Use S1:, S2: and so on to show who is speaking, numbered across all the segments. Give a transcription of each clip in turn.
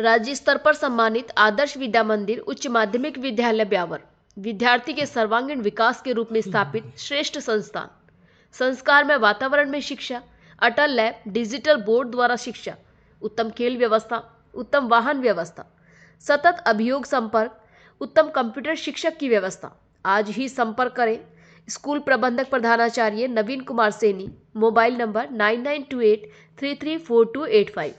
S1: राज्य स्तर पर सम्मानित आदर्श विद्या मंदिर उच्च माध्यमिक विद्यालय ब्यावर विद्यार्थी के सर्वांगीण विकास के रूप में स्थापित श्रेष्ठ संस्थान। संस्कार में वातावरण में शिक्षा, अटल लैब, डिजिटल बोर्ड द्वारा शिक्षा, उत्तम खेल व्यवस्था, उत्तम वाहन व्यवस्था, सतत अभियोग संपर्क, उत्तम कंप्यूटर शिक्षक की व्यवस्था। आज ही संपर्क करें स्कूल प्रबंधक प्रधानाचार्य नवीन कुमार सैनी, मोबाइल नंबर 9928334285।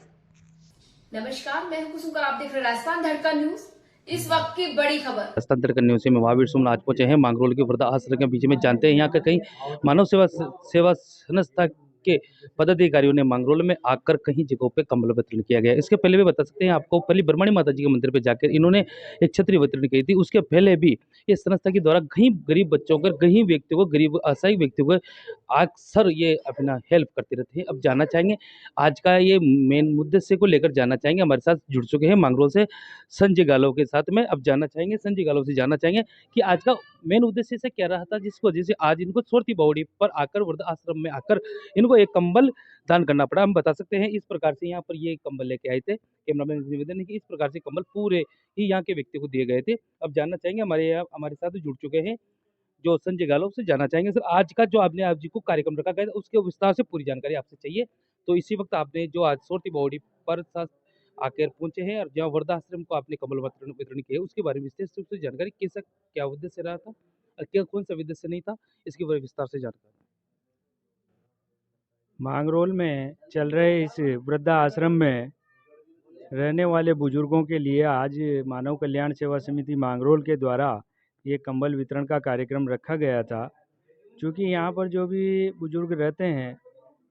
S1: नमस्कार, मैं हूं कुसुम, आप देख रहे हैं राजस्थान धड़कन न्यूज। इस वक्त की बड़ी खबर।
S2: राजस्थान धड़कन न्यूज से मैं महावीर सुमन आज पहुंचे हैं मांगरोल के वृद्धा आश्रम के बीच में। जानते हैं यहाँ के कई मानव सेवा संस्था के पदाधिकारियों ने मांगरोल में आकर कहीं जगहों पे कंबल वितरण किया गया। इसके पहले भी बता सकते हैं आपको, पहले ब्रह्मणी माता जी के मंदिर पे जाकर इन्होंने एक छतरी वितरण की थी। उसके पहले भी इस संस्था के द्वारा कहीं गरीब बच्चों को, कहीं व्यक्तियों को, गरीब असहाय व्यक्तियों को अक्सर ये अपना हेल्प करते रहते हैं। अब जानना चाहेंगे आज का ये मेन मुद्दे को लेकर जानना चाहेंगे। हमारे साथ जुड़ चुके हैं मांगरोल से संजय गालव के साथ में। अब जानना चाहेंगे संजय गालव से जानना चाहेंगे कि आज का मेन उद्देश्य से क्या रहा था, जिसकी वजह से आज इनको छोटी बावड़ी पर आकर वृद्ध आश्रम में आकर इनको एक कंबल दान करना पड़ा। हम बता सकते हैं इस प्रकार से यहाँ पर ये कंबल लेके आए थे। कैमरामैन से निवेदन है कि इस प्रकार से कंबल पूरे ही यहाँ के व्यक्ति को दिए गए थे। अब जानना चाहेंगे हमारे साथ जुड़ चुके हैं जो संजय गालव से जानना चाहेंगे। सर, आज का जो आपने आप जी को कार्यक्रम रखा गया था उसके विस्तार से पूरी जानकारी आपसे चाहिए। तो इसी वक्त आपने जो आज छोटी बावड़ी पर आकर पहुंचे हैं और जहाँ वृद्धाश्रम को आपने कमल वितरण किया उसके बारे में विशेष रूप से जानकारी, कैसा क्या उद्देश्य रहा था और क्या कौन सा उद्देश्य नहीं था, इसके बारे में विस्तार से जानकारी।
S3: मांगरोल में चल रहे इस वृद्धा आश्रम में रहने वाले बुजुर्गों के लिए आज मानव कल्याण सेवा समिति मांगरोल के द्वारा ये कंबल वितरण का कार्यक्रम रखा गया था। क्योंकि यहाँ पर जो भी बुजुर्ग रहते हैं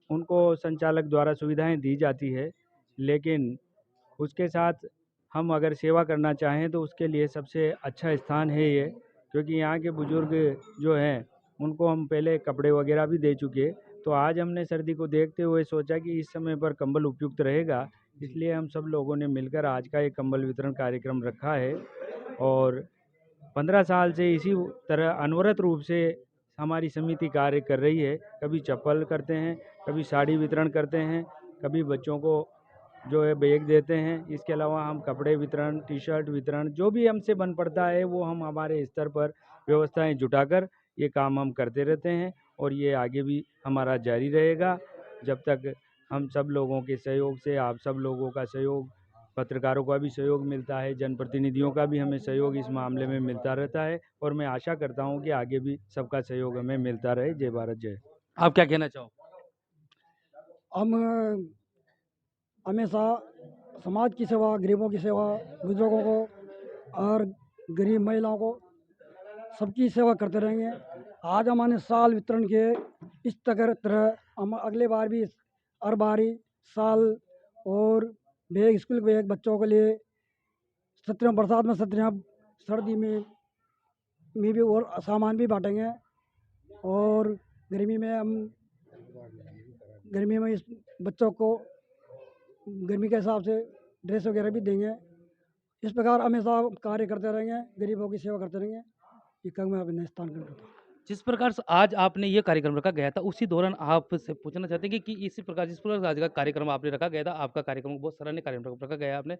S3: उनको संचालक द्वारा सुविधाएं दी जाती है, लेकिन उसके साथ हम अगर सेवा करना चाहें तो उसके लिए सबसे अच्छा स्थान है ये। क्योंकि यहाँ के बुजुर्ग जो हैं उनको हम पहले कपड़े वगैरह भी दे चुके, तो आज हमने सर्दी को देखते हुए सोचा कि इस समय पर कंबल उपयुक्त रहेगा, इसलिए हम सब लोगों ने मिलकर आज का एक कंबल वितरण कार्यक्रम रखा है। और 15 साल से इसी तरह अनवरत रूप से हमारी समिति कार्य कर रही है। कभी चप्पल करते हैं, कभी साड़ी वितरण करते हैं, कभी बच्चों को जो है बैग देते हैं। इसके अलावा हम कपड़े वितरण, टी शर्ट वितरण, जो भी हमसे बन पड़ता है वो हम हमारे स्तर पर व्यवस्थाएं जुटाकर ये काम हम करते रहते हैं। और ये आगे भी हमारा जारी रहेगा जब तक हम सब लोगों के सहयोग से, आप सब लोगों का सहयोग, पत्रकारों का भी सहयोग मिलता है, जनप्रतिनिधियों का भी हमें सहयोग इस मामले में मिलता रहता है। और मैं आशा करता हूँ कि आगे भी सबका सहयोग हमें मिलता रहे। जय भारत जय।
S2: आप क्या कहना चाहो?
S4: हम हमेशा समाज की सेवा, गरीबों की सेवा, बुजुर्गों को और गरीब महिलाओं को सबकी सेवा करते रहेंगे। आज हमने साल वितरण किए, इस तरह हम अगले बार भी हर बारी साल और बैग, स्कूल बैग बच्चों के लिए, छतरियाँ, बरसात में छतरियाँ, सर्दी में भी और सामान भी बांटेंगे। और गर्मी में इस बच्चों को गर्मी के हिसाब से ड्रेस वगैरह भी देंगे। इस प्रकार हमेशा कार्य करते रहेंगे, गरीबों की सेवा करते रहेंगे। ये काम मैं अपने स्थान करता हूँ।
S2: जिस प्रकार से आज आपने ये कार्यक्रम रखा गया था उसी दौरान आपसे पूछना चाहते हैं कि इसी प्रकार जिस प्रकार आज का कार्यक्रम आपने रखा गया था, आपका कार्यक्रम बहुत सराहनीय कार्यक्रम रखा गया आपने,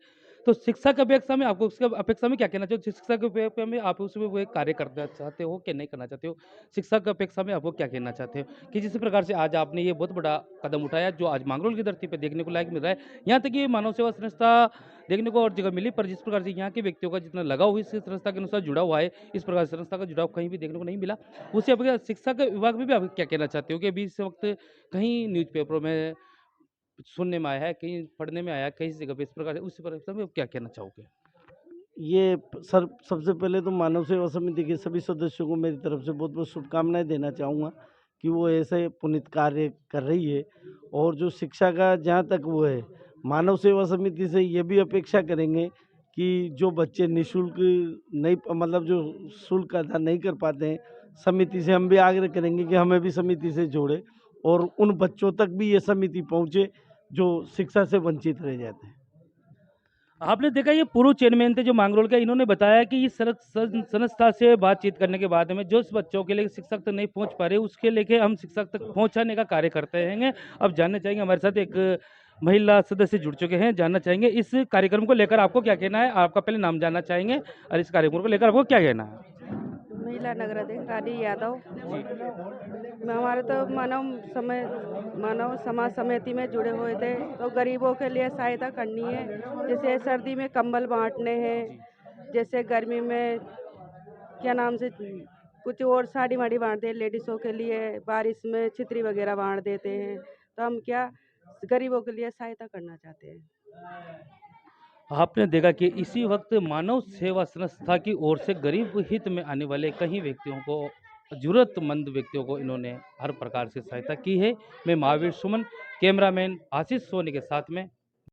S2: तो शिक्षा की अपेक्षा में आपको उसके अपेक्षा में क्या कहना चाहते हो? शिक्षा की अपेक्षा में आप उसमें वो एक कार्य करना चाहते हो कि नहीं करना चाहते हो? शिक्षा की अपेक्षा में आपको क्या कहना चाहते हो कि जिस प्रकार से आज आपने ये बहुत बड़ा कदम उठाया जो आज मांगरोल की धरती पर देखने को लायक मिल रहा है। यहाँ तक कि मानव सेवा संस्था देखने को और जगह मिली, पर जिस प्रकार से यहाँ के व्यक्तियों का जितना लगाव हुई इस संस्था के अनुसार जुड़ा हुआ है, इस प्रकार से संस्था का जुड़ाव कहीं भी देखने को नहीं मिला। उसे अब शिक्षा के विभाग में भी आप क्या कहना चाहते हो कि अभी इस वक्त कहीं न्यूज़पेपरों में सुनने में आया है, कहीं पढ़ने में आया है, कहीं जगह पे इस प्रकार से, उस प्रकार में क्या कहना चाहोगे?
S5: ये सर, सबसे पहले तो मानव सेवा समिति के सभी सदस्यों को मेरी तरफ से बहुत बहुत शुभकामनाएं देना चाहूँगा कि वो ऐसे पुनीत कार्य कर रही है। और जो शिक्षा का जहाँ तक वो है, मानव सेवा समिति से ये भी अपेक्षा करेंगे कि जो बच्चे निःशुल्क नहीं, मतलब जो शुल्क अदा नहीं कर पाते हैं, समिति से हम भी आग्रह करेंगे कि हमें भी समिति से जोड़े और उन बच्चों तक भी ये समिति पहुँचे जो शिक्षा से वंचित रह जाते हैं।
S2: आपने देखा ये पूर्व चेयरमैन थे जो मांगरोल के, इन्होंने बताया कि इस संस्था से बातचीत करने के बाद में जो बच्चों के लिए शिक्षक तक नहीं पहुंच पा रहे उसके लेके हम शिक्षक तक पहुंचाने का कार्य करते हैं। अब जानना चाहेंगे हमारे साथ एक महिला सदस्य जुड़ चुके हैं, जानना चाहेंगे इस कार्यक्रम को लेकर आपको क्या कहना है। आपका पहले नाम जानना चाहेंगे और इस कार्यक्रम को लेकर आपको क्या कहना है।
S6: महिला नगर अध्यक्ष रानी यादव। हमारे तो मानव समाज समिति में जुड़े हुए थे, तो गरीबों के लिए सहायता करनी है। जैसे सर्दी में कंबल बांटने हैं, जैसे गर्मी में क्या नाम से कुछ और साड़ी वाड़ी बांटते हैं लेडीज़ों के लिए, बारिश में छतरी वगैरह बांट देते हैं। तो हम क्या गरीबों के लिए सहायता करना चाहते हैं।
S2: आपने देखा कि इसी वक्त मानव सेवा संस्था की ओर से गरीब हित में आने वाले कई व्यक्तियों को, जरूरतमंद व्यक्तियों को इन्होंने हर प्रकार से सहायता की है। मैं महावीर सुमन, कैमरामैन आशीष सोनी के साथ में